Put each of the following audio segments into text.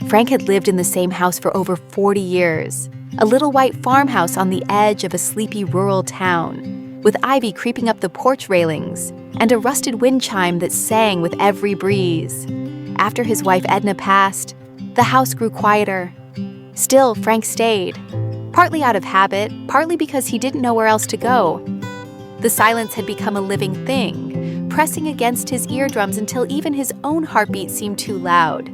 Frank had lived in the same house for over 40 years, a little white farmhouse on the edge of a sleepy rural town, with ivy creeping up the porch railings and a rusted wind chime that sang with every breeze. After his wife Edna passed, the house grew quieter. Still, Frank stayed, partly out of habit, partly because he didn't know where else to go. The silence had become a living thing, pressing against his eardrums until even his own heartbeat seemed too loud.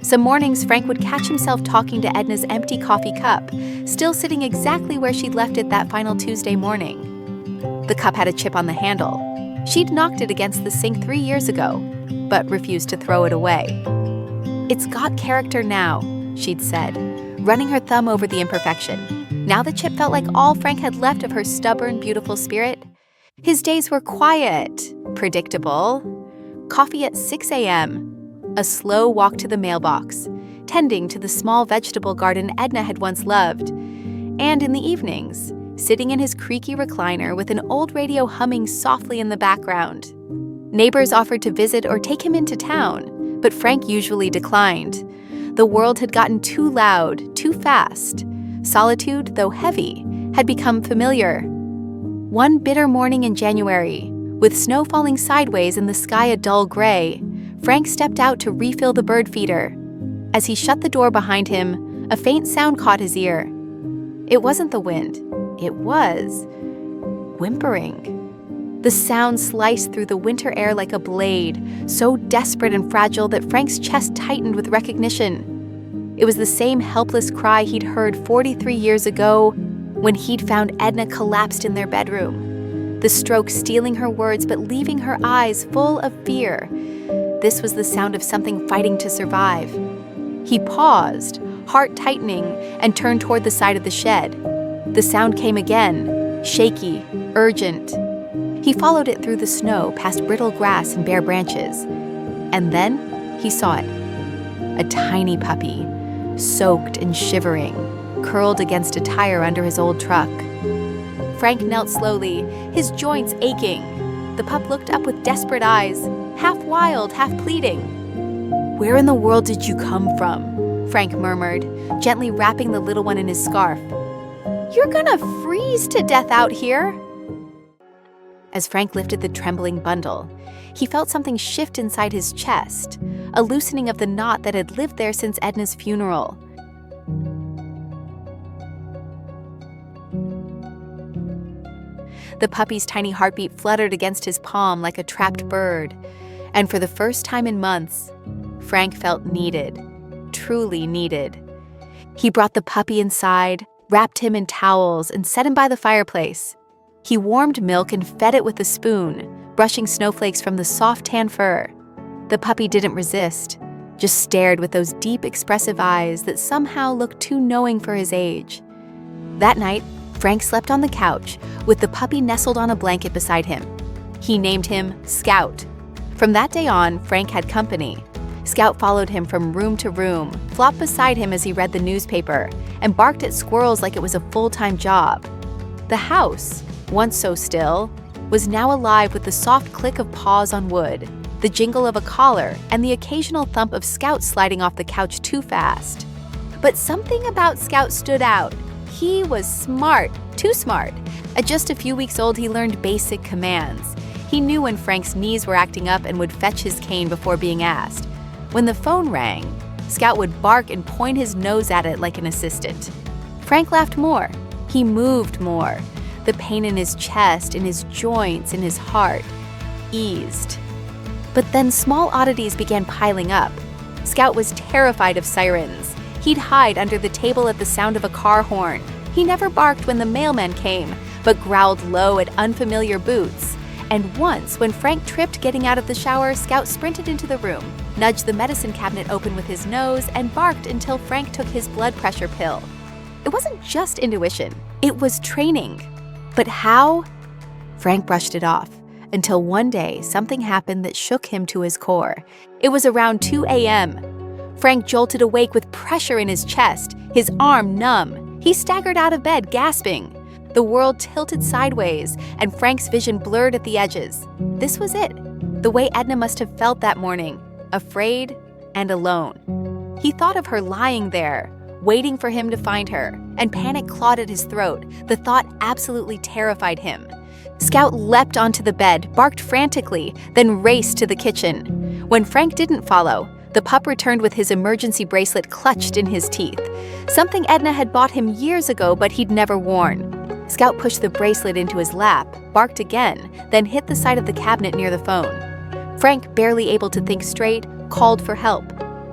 Some mornings, Frank would catch himself talking to Edna's empty coffee cup, still sitting exactly where she'd left it that final Tuesday morning. The cup had a chip on the handle. She'd knocked it against the sink 3 years ago, but refused to throw it away. "It's got character now," she'd said, running her thumb over the imperfection. Now the chip felt like all Frank had left of her stubborn, beautiful spirit. His days were quiet, predictable. Coffee at 6 a.m., a slow walk to the mailbox, tending to the small vegetable garden Edna had once loved, and in the evenings, sitting in his creaky recliner with an old radio humming softly in the background. Neighbors offered to visit or take him into town, but Frank usually declined. The world had gotten too loud, too fast. Solitude, though heavy, had become familiar. One bitter morning in January, with snow falling sideways and the sky a dull gray, Frank stepped out to refill the bird feeder. As he shut the door behind him, a faint sound caught his ear. It wasn't the wind. It was whimpering. The sound sliced through the winter air like a blade, so desperate and fragile that Frank's chest tightened with recognition. It was the same helpless cry he'd heard 43 years ago when he'd found Edna collapsed in their bedroom. The stroke stealing her words but leaving her eyes full of fear. This was the sound of something fighting to survive. He paused, heart tightening, and turned toward the side of the shed. The sound came again, shaky, urgent. He followed it through the snow, past brittle grass and bare branches. And then he saw it. A tiny puppy, soaked and shivering, curled against a tire under his old truck. Frank knelt slowly, his joints aching. The pup looked up with desperate eyes, half wild, half pleading. "Where in the world did you come from?" Frank murmured, gently wrapping the little one in his scarf. "You're gonna freeze to death out here." As Frank lifted the trembling bundle, he felt something shift inside his chest, a loosening of the knot that had lived there since Edna's funeral. The puppy's tiny heartbeat fluttered against his palm like a trapped bird, and for the first time in months, Frank felt needed, truly needed. He brought the puppy inside, wrapped him in towels, and set him by the fireplace. He warmed milk and fed it with a spoon, brushing snowflakes from the soft tan fur. The puppy didn't resist, just stared with those deep, expressive eyes that somehow looked too knowing for his age. That night, Frank slept on the couch, with the puppy nestled on a blanket beside him. He named him Scout. From that day on, Frank had company. Scout followed him from room to room, flopped beside him as he read the newspaper, and barked at squirrels like it was a full-time job. The house, once so still, was now alive with the soft click of paws on wood, the jingle of a collar, and the occasional thump of Scout sliding off the couch too fast. But something about Scout stood out. He was smart, too smart. At just a few weeks old, he learned basic commands. He knew when Frank's knees were acting up and would fetch his cane before being asked. When the phone rang, Scout would bark and point his nose at it like an assistant. Frank laughed more. He moved more. The pain in his chest, in his joints, in his heart, eased. But then small oddities began piling up. Scout was terrified of sirens. He'd hide under the table at the sound of a car horn. He never barked when the mailman came, but growled low at unfamiliar boots. And once, when Frank tripped getting out of the shower, Scout sprinted into the room, nudged the medicine cabinet open with his nose, and barked until Frank took his blood pressure pill. It wasn't just intuition, it was training. But how? Frank brushed it off, until one day something happened that shook him to his core. It was around 2 a.m. Frank jolted awake with pressure in his chest, his arm numb. He staggered out of bed, gasping. The world tilted sideways, and Frank's vision blurred at the edges. This was it, the way Edna must have felt that morning, afraid and alone. He thought of her lying there, waiting for him to find her, and panic clawed at his throat. The thought absolutely terrified him. Scout leapt onto the bed, barked frantically, then raced to the kitchen. When Frank didn't follow, the pup returned with his emergency bracelet clutched in his teeth, something Edna had bought him years ago but he'd never worn. Scout pushed the bracelet into his lap, barked again, then hit the side of the cabinet near the phone. Frank, barely able to think straight, called for help.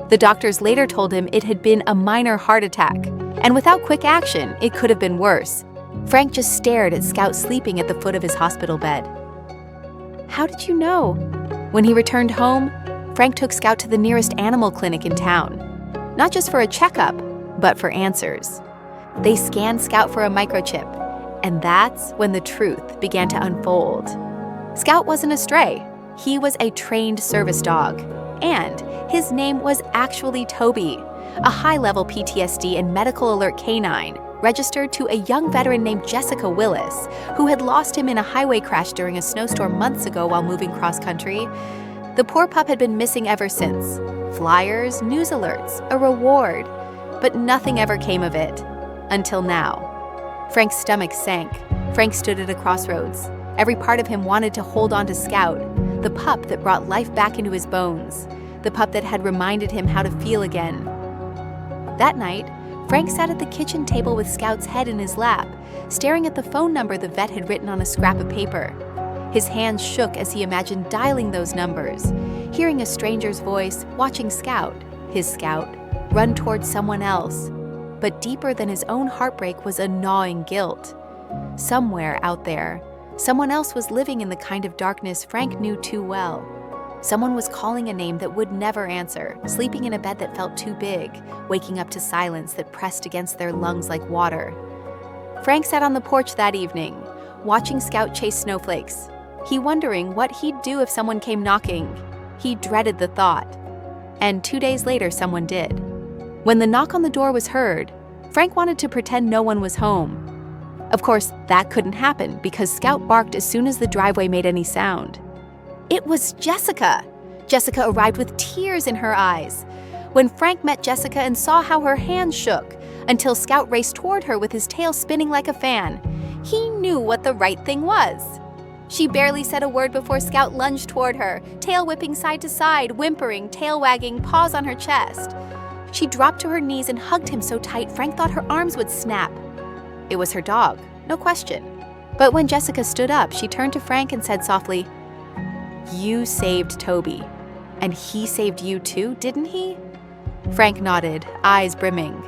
The doctors later told him it had been a minor heart attack, and without quick action, it could have been worse. Frank just stared at Scout sleeping at the foot of his hospital bed. "How did you know?" When he returned home, Frank took Scout to the nearest animal clinic in town. Not just for a checkup, but for answers. They scanned Scout for a microchip, and that's when the truth began to unfold. Scout wasn't a stray. He was a trained service dog, and his name was actually Toby, a high-level PTSD and medical alert canine registered to a young veteran named Jessica Willis, who had lost him in a highway crash during a snowstorm months ago while moving cross-country. The poor pup had been missing ever since. Flyers, news alerts, a reward, but nothing ever came of it. Until now. Frank's stomach sank. Frank stood at a crossroads. Every part of him wanted to hold on to Scout, the pup that brought life back into his bones, the pup that had reminded him how to feel again. That night, Frank sat at the kitchen table with Scout's head in his lap, staring at the phone number the vet had written on a scrap of paper. His hands shook as he imagined dialing those numbers, hearing a stranger's voice, watching Scout, his Scout, run towards someone else. But deeper than his own heartbreak was a gnawing guilt. Somewhere out there, someone else was living in the kind of darkness Frank knew too well. Someone was calling a name that would never answer, sleeping in a bed that felt too big, waking up to silence that pressed against their lungs like water. Frank sat on the porch that evening, watching Scout chase snowflakes. He wondering what he'd do if someone came knocking. He dreaded the thought. And 2 days later, someone did. When the knock on the door was heard, Frank wanted to pretend no one was home. Of course, that couldn't happen because Scout barked as soon as the driveway made any sound. It was Jessica! Jessica arrived with tears in her eyes. When Frank met Jessica and saw how her hands shook, until Scout raced toward her with his tail spinning like a fan, he knew what the right thing was. She barely said a word before Scout lunged toward her, tail whipping side to side, whimpering, tail wagging, paws on her chest. She dropped to her knees and hugged him so tight Frank thought her arms would snap. It was her dog, no question. But when Jessica stood up, she turned to Frank and said softly, "You saved Toby. And he saved you too, didn't he?" Frank nodded, eyes brimming.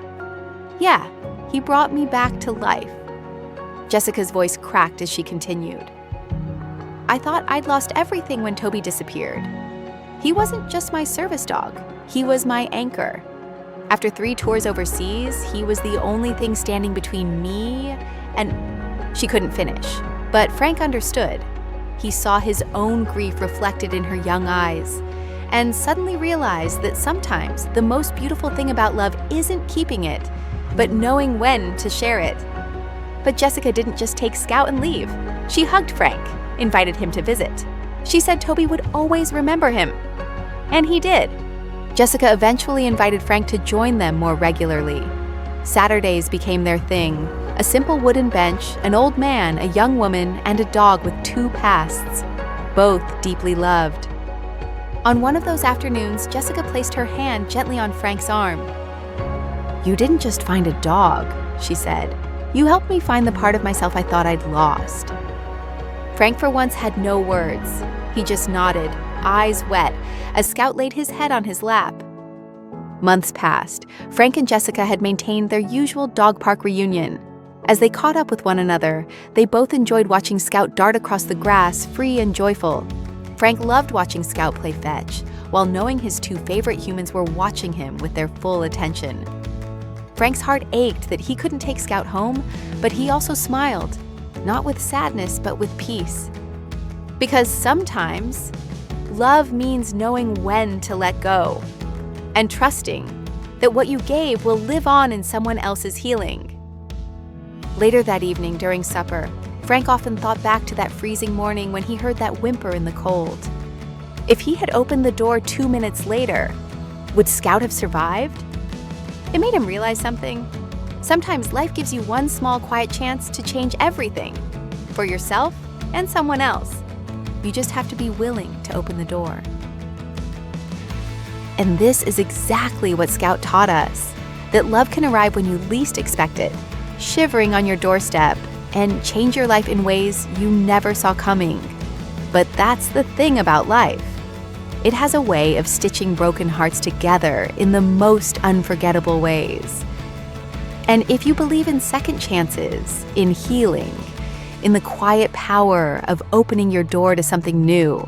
"Yeah, he brought me back to life." Jessica's voice cracked as she continued. "I thought I'd lost everything when Toby disappeared. He wasn't just my service dog, he was my anchor. After 3 tours overseas, he was the only thing standing between me and—" She couldn't finish, but Frank understood. He saw his own grief reflected in her young eyes, and suddenly realized that sometimes the most beautiful thing about love isn't keeping it, but knowing when to share it. But Jessica didn't just take Scout and leave. She hugged Frank, invited him to visit. She said Toby would always remember him. And he did. Jessica eventually invited Frank to join them more regularly. Saturdays became their thing. A simple wooden bench, an old man, a young woman, and a dog with 2 pasts, both deeply loved. On one of those afternoons, Jessica placed her hand gently on Frank's arm. "You didn't just find a dog," she said. "You helped me find the part of myself I thought I'd lost." Frank for once had no words. He just nodded, eyes wet, as Scout laid his head on his lap. Months passed. Frank and Jessica had maintained their usual dog park reunion. As they caught up with one another, they both enjoyed watching Scout dart across the grass, free and joyful. Frank loved watching Scout play fetch, while knowing his 2 favorite humans were watching him with their full attention. Frank's heart ached that he couldn't take Scout home, but he also smiled, not with sadness, but with peace. Because sometimes, love means knowing when to let go, and trusting that what you gave will live on in someone else's healing. Later that evening, during supper, Frank often thought back to that freezing morning when he heard that whimper in the cold. If he had opened the door 2 minutes later, Would Scout have survived? It made him realize something. Sometimes life gives you one small, quiet chance to change everything, for yourself and someone else. You just have to be willing to open the door. And this is exactly what Scout taught us, that love can arrive when you least expect it, shivering on your doorstep, and change your life in ways you never saw coming. But that's the thing about life. It has a way of stitching broken hearts together in the most unforgettable ways. And if you believe in second chances, in healing, in the quiet power of opening your door to something new,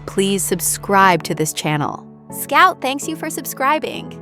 please subscribe to this channel. Scout thanks you for subscribing.